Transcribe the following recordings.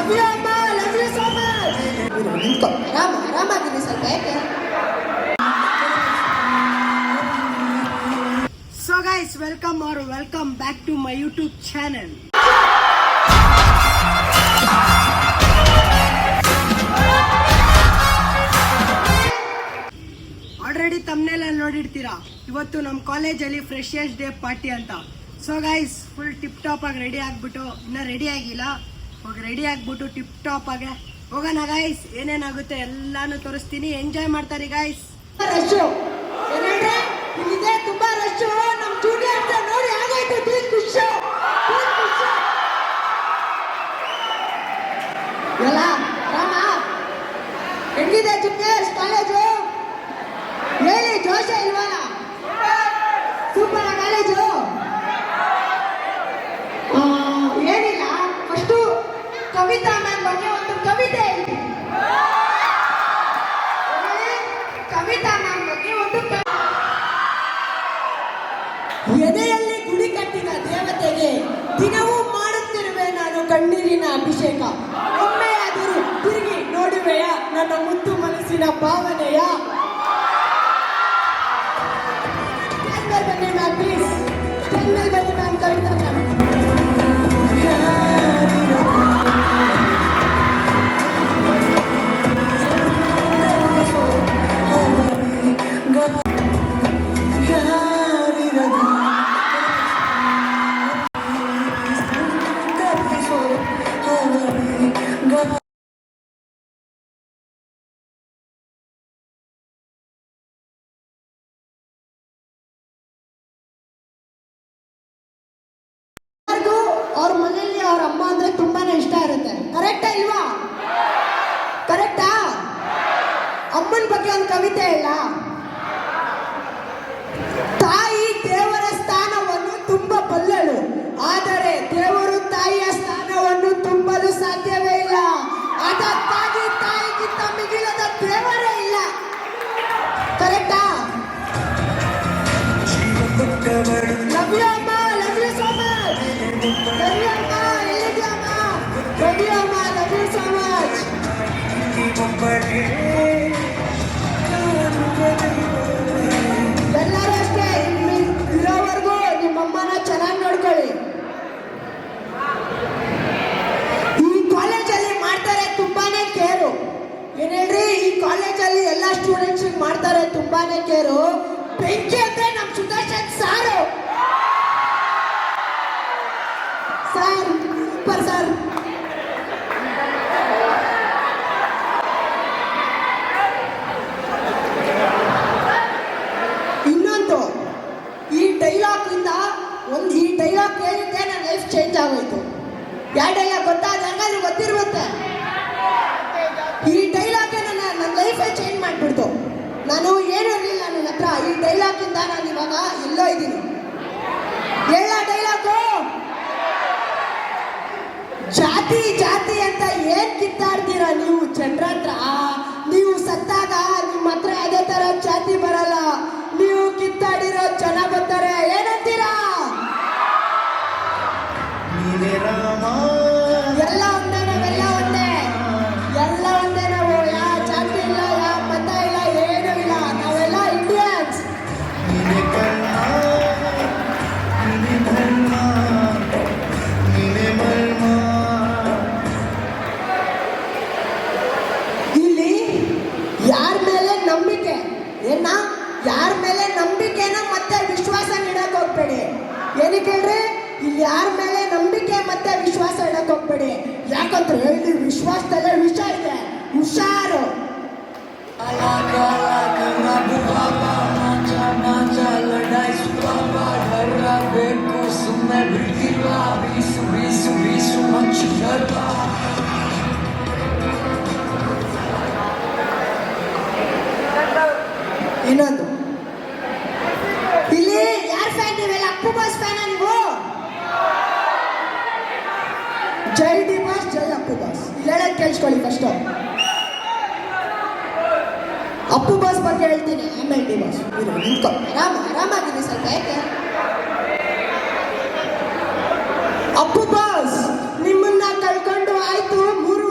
Love you ಅಮ್ಮ, love you so much. ನಿಂತ್ಕೊ, ಆರಾಮಾಗಿರಿ ಸ್ವಲ್ಪ. ಯಾಕೆ? So guys, welcome back to my YouTube channel. Already ತಮ್ಮನೆಲ್ಲ ನೋಡಿರ್ತೀರಾ. ಇವತ್ತು ನಮ್ಮ ಕಾಲೇಜಲ್ಲಿ ಫ್ರೆಶರ್ಸ್ ಡೇ ಪಾರ್ಟಿ ಅಂತ. So guys, full tip top ಆಗಿ ರೆಡಿ ಆಗ್ಬಿಟ್ಟು, ಇನ್ನೂ ರೆಡಿ ಆಗಿಲ್ಲ, ಹೋಗಿ ರೆಡಿ ಆಗ್ಬಿಟ್ಟು ಟಿಪ್ ಟಾಪ್ ಆಗಿ ಹೋಗೋಣ ಗೈಸ್. ಏನೇನಾಗುತ್ತೆ ಎಲ್ಲಾನು ತೋರಿಸ್ತೀನಿ, ಎಂಜಾಯ್ ಮಾಡ್ತಾರೆ ಗೈಸ್. ರಶ್ ಇಲ್ಲಿದೆ, ತುಂಬಾ ರಶ್. ನಮ್ಮ ಜೂನಿಯರ್ಸ್ ನೋಡಿ ಆಗೋಯ್ತು, ಖುಷಿ ಎಲ್ಲ. ರಾಮ, ಹೆಂಗಿದೆ ಜೂನಿಯರ್ಸ್ ಕಾಲೇಜು? ಹೇಳಿ, ಜೋಶ ಇಲ್ವಲ್ಲ? Super college. ಏನಿಲ್ಲ, ಫಸ್ಟು ಕವಿತಾ ಮ್ಯಾಮ್ ಬಗ್ಗೆ ಒಂದು ಕವಿತೆ ಇದೆ. ಕವಿತಾ ಮ್ಯಾಮ್ ಬಗ್ಗೆ ಒಂದು ಎದೆಯಲ್ಲಿ ಗುಡಿ ಕಟ್ಟಿದ ದೇವತೆಗೆ ದಿನವೂ ಮಾಡುತ್ತಿರುವೆ ನಾನು ಕಣ್ಣೀರಿನ ಅಭಿಷೇಕ. ಒಮ್ಮೆಯಾದರೂ ತಿರುಗಿ ನೋಡುವೆಯ ನನ್ನ ಮುದ್ದು ಮನಸ್ಸಿನ ಭಾವನೆಯ. ಬನ್ನಿ ಮ್ಯಾಮ್, ಪ್ಲೀಸ್ ಸ್ಟೇಜ್ ಮೇಲೆ ಬನ್ನಿ ಮ್ಯಾಮ್. ಕವಿತಾ ಮ್ಯಾಮ್. ಅವ್ರ ಮನೆಯಲ್ಲಿ ಅವ್ರ ಅಮ್ಮ ಅಂದ್ರೆ ತುಂಬಾನೇ ಇಷ್ಟ ಇರುತ್ತೆ. ಕರೆಕ್ಟಾ ಇಲ್ವಾ? ಕರೆಕ್ಟಾ? ಅಮ್ಮನ ಬಗ್ಗೆ ಒಂದು ಕವಿತೆ ಇಲ್ಲ? ತಾಯಿ ದೇವರ ಸ್ಥಾನವನ್ನು ತುಂಬ ಬಲ್ಲಳು, ಆದರೆ ದೇವರು ತಾಯಿಯ ಸ್ಥಾನವನ್ನು ತುಂಬಲು ಸಾಧ್ಯವೇ ಇಲ್ಲ. ಅದಕ್ಕಾಗಿ ತಾಯಿಗಿಂತ ಮಿಗಿಲಾದ ದೇವರೇ ಇಲ್ಲ. ಕರೆಕ್ಟಾ? ಲವ್ ಯು ಅಮ್ಮ, love you so much. Love you ಅಮ್ಮ, ಎಲ್ಲಿದ್ಯಾ ಅಮ್ಮ? ಲವ್ ಯು ಅಮ್ಮ, ಲವ್ ಯು ಸೋ ಮಚ್. ಎಲ್ಲರೂ ಅಷ್ಟೇ, ಇರೋವರೆಗೂ ನಿಮ್ಮಮ್ಮನ ಚೆನ್ನಾಗಿ ನೋಡ್ಕೊಳ್ಳಿ. ಈ ಕಾಲೇಜಲ್ಲಿ ಮಾಡ್ತಾರೆ ತುಂಬಾನೇ ಕೇರು. ಏನ್ ಹೇಳ್ರಿ, ಈ ಕಾಲೇಜಲ್ಲಿ ಎಲ್ಲ ಸ್ಟೂಡೆಂಟ್ಸ್ ಮಾಡ್ತಾರೆ ತುಂಬಾನೇ ಕೇರು. ಬೆಂಕಿ ಅಂದ್ರೆ ನಮ್ ಸುದರ್ಶನ್ ಸಾರು ಸರ್, ಸೂಪರ್ ಸರ್. ಇನ್ನೊಂದು, ಈ ಡೈಲಾಗ್ ಕೇಳಿದ್ದೆ ನನ್ನ ಲೈಫ್ ಚೇಂಜ್ ಆಗೋಯ್ತು. ಯಾವ ಡೈಲಾಗ್ ಗೊತ್ತಾ? ನನಗಾದ್ರೂ ಗೊತ್ತಿರುತ್ತೆ. ಈ ಡೈಲಾಗ್ ನನ್ನ ಲೈಫೇ ಚೇಂಜ್ ಮಾಡ್ಬಿಡ್ತು. ನಾನು ಏನೂ ಇರಲಿಲ್ಲ ನನ್ನ ಹತ್ರ. ಈ ಡೈಲಾಗಿಂದ ನಾನು ಇವಾಗ ಎಲ್ಲೋ ಇದ್ದೀನಿ. ಎಲ್ಲ ಡೈಲಾಗು ಜಾತಿ ಜಾತಿ ಅಂತ ಏನ್ ಕಿತ್ತಾಡ್ತೀರಾ ನೀವು ಜನರ ಹತ್ರ? ನೀವು ಸತ್ತಾಗ ನಿಮ್ಮ ಹತ್ರ ಅದೇ ತರ ಜಾತಿ ಬರಲ್ಲ. ನೀವು ಕಿತ್ತಾಡಿರೋ ಜನ ಬರ್ತಾರೆ. ಏನಂತೀರಾ? ಎಲ್ಲ ಒಂದೇ, ನಾವೆಲ್ಲ ಒಂದೇ, ಎಲ್ಲ ಒಂದೇ. ನಾವು ಯಾವ ಜಾತಿ ಇಲ್ಲ, ಯಾವ ಮತ ಇಲ್ಲ, ಏನೂ ಇಲ್ಲ. ನಾವೆಲ್ಲ ಇಂಡಿಯನ್ಸ್. ಇಲ್ಲಿ ಯಾರ ಮೇಲೆ ನಂಬಿಕೆ ಯಾರ ಮೇಲೆ ನಂಬಿಕೆನ ಮತ್ತೆ ವಿಶ್ವಾಸ ಇಡಕ್ ಹೋಗ್ಬೇಡಿ. ಏನಕ್ಕೆ ಹೇಳ್ರಿ? ಇಲ್ಲಿ ಯಾರ ಮೇಲೆ ನಂಬಿಕೆ ಮತ್ತೆ ವಿಶ್ವಾಸ ಇಡಕ್ ಹೋಗ್ಬೇಡಿ. ಯಾಕಂದ್ರೆ ಇಲ್ಲಿ ವಿಶ್ವಾಸದಲ್ಲೇ ವಿಷ ಇದೆ. ಹುಷಾರು. ಇನ್ನೊಂದು, ಇಲ್ಲಿ ಯಾರ ಫ್ಯಾನ್ ನೀವೆಲ್ಲ? ಅಪ್ಪು ಬಾಸ್ ಫ್ಯಾನ ನೀವು? ಜೈ ಡಿ ಬಾಸ್, ಜೈ ಅಪ್ಪು ಬಾಸ್. ಇಲ್ಲಿ ಹೇಳೋದು ಕೇಳಿಸ್ಕೊಳ್ಳಿ ಫಸ್ಟ್. ಅಪ್ಪು ಬಾಸ್ ಬಗ್ಗೆ ಹೇಳ್ತೀನಿ, ಆಮೇಲೆ ಡಿ ಬಾಸ್. ನಿಂತ್ಕೊ, ಆರಾಮಾಗಿರಿ ಸ್ವಲ್ಪ. ಯಾಕೆ? ಅಪ್ಪು ಬಾಸ್, ನಿಮ್ಮನ್ನ ಕಳ್ಕೊಂಡು ಆಯ್ತು 3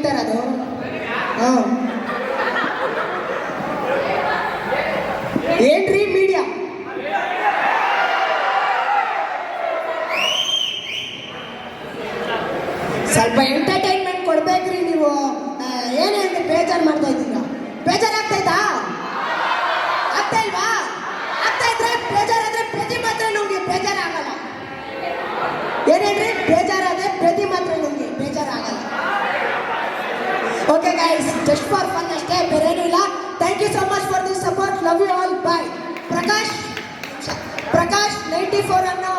ನಡೀತಾ ಇರೋದು. ಹಾಂ ಏನ್ರಿ ಮೀಡಿಯಾ? ಸ್ವಲ್ಪ ಎಂಟರ್ಟೈನ್ಮೆಂಟ್ ಕೊಡ್ಬೇಕ್ರಿ ನೀವು. ಏನೇ ಅಂತ ಬೇಜಾರು ಮಾಡ್ತಾ ಇದ್ದೀರಾ? ಬೇಜಾರಾಗ್ತೈತಾ? ಆಗ್ತಾ ಇಲ್ವಾ? ಆಗ್ತಾ ಇದ್ರೆ ಬೇಜಾರಾದ್ರೆ ಪ್ರತಿ ಮಾತ್ರ ನಮ್ಗೆ ಬೇಜಾರಾಗಲ್ಲ. ಏನೇನ್ರಿ? ಬೇಜಾರಾದ್ರೆ ಪ್ರತಿ ಮಾತ್ರ ನಮ್ಗೆ ಬೇಜಾರಾಗಲ್ಲ. Okay guys, just for fun ಅಷ್ಟೇ, ಬೇರೇನೂ ಇಲ್ಲ. Thank you so much for this support. Love you all. Bye. Prakash 94 ಅನ್ನೋ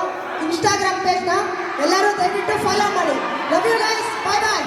ಇನ್ಸ್ಟಾಗ್ರಾಮ್ ಪೇಜ್ನ ಎಲ್ಲರೂ ದಯವಿಟ್ಟು ಫಾಲೋ ಮಾಡಿ. Love you guys. Bye bye.